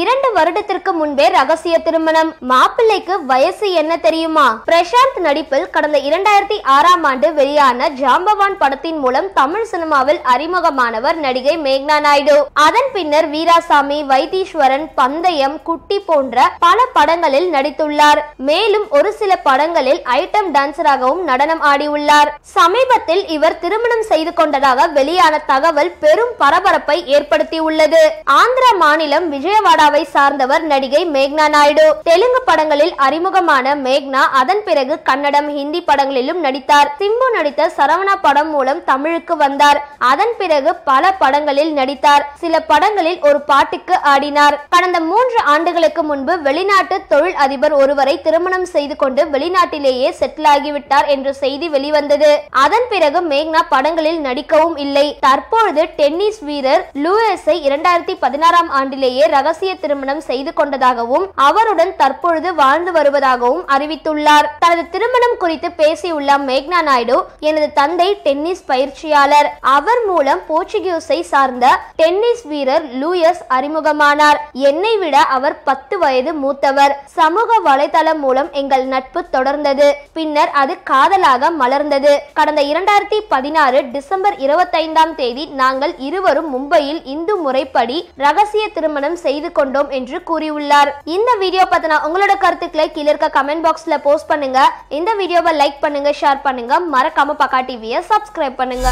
2 வருடத்திற்கு முன்பே ரகசிய திருமணம். மாப்பிள்ளைக்கு வயசு என்ன தெரியுமா? பிரசாந்த் நடிப்பில் கடந்த 2006ஆம் ஆண்டு வெளியான ஜாம்பவான் படத்தின் மூலம் தமிழ் சினிமாவில் அறிமுகமானவர் நடிகை மேக்னா நாயுடு. அதன் பின்னர் வீராசாமி, வைத்தீஸ்வரன், பந்தயம், குட்டி போன்ற பல படங்களில் நடித்துள்ளார். மேலும் ஒரு சில படங்களில் ஐட்டம் டான்சராகவும் நடனம் ஆடியுள்ளார். சமீபத்தில் இவர் திருமணம் செய்து கொண்டதாக வெளியான தகவல் பெரும் பரபரப்பை ஏற்படுத்தியுள்ளது. ஆந்திரா மாநிலம் விஜயவாடாவை சார்ந்தவர் நடிகை மேக்னா நாயுடு. தெலுங்கு படங்களில் அறிமுகமான மேக்னா அதன் பிறகு கன்னடம், ஹிந்தி படங்களிலும் நடித்தார். சிம்பு நடித்த சரவணா படம் மூலம் தமிழுக்கு வந்தார். அதன் பிறகு பல படங்களில் நடித்தார். சில படங்களில் ஒரு பாட்டுக்கு ஆடினார். கடந்த 3 ஆண்டுகளுக்கு முன்பு வெளிநாட்டு தொழில் அதிபர் ஒருவரை திருமணம் செய்து கொண்டு வெளிநாட்டிலேயே செட்டில் ஆகிவிட்டார் என்ற செய்தி வெளிவந்தது. அதன் பிறகு மேக்னா படங்களில் நடிக்கவும் இல்லை. தற்பொழுது டென்னிஸ் வீரர் லூயிஸை 2016ஆம் ஆண்டிலேயே ரகசிய திருமணம் செய்து கொண்டதாகவும் அவருடன் தற்பொழுது வாழ்ந்து வருவதாகவும் அறிவித்துள்ளார். தனது திருமணம் குறித்து பேசியுள்ள மேக்னா நாயுடு, எனது தந்தை டென்னிஸ் பயிற்சியாளர். அவர் மூலம் போர்ச்சுகீஸை சார்ந்த டென்னிஸ் வீரர் லூயிஸ் அறிமுகமானார். என்னை விட அவர் 10 வயது மூத்தவர். சமூக வலைதளம் மூலம் எங்கள் நட்பு தொடர்ந்தது. பின்னர் அது காதலாக மலர்ந்தது. கடந்த 2016 டிசம்பர் 25ஆம் தேதி நாங்கள் இருவரும் மும்பையில் இந்து முறைப்படி ரகசிய திருமணம் செய்து கொண்டோம் என்று கூறியுள்ளார். இந்த வீடியோ பத்தின உங்களோட கருத்துக்களை கீழே இருக்க கமெண்ட் பாக்ஸ்ல போஸ்ட் பண்ணுங்க. இந்த வீடியோவை லைக் பண்ணுங்க, ஷேர் பண்ணுங்க, மறக்காம பக்கா டிவியை சப்ஸ்கிரைப் பண்ணுங்க.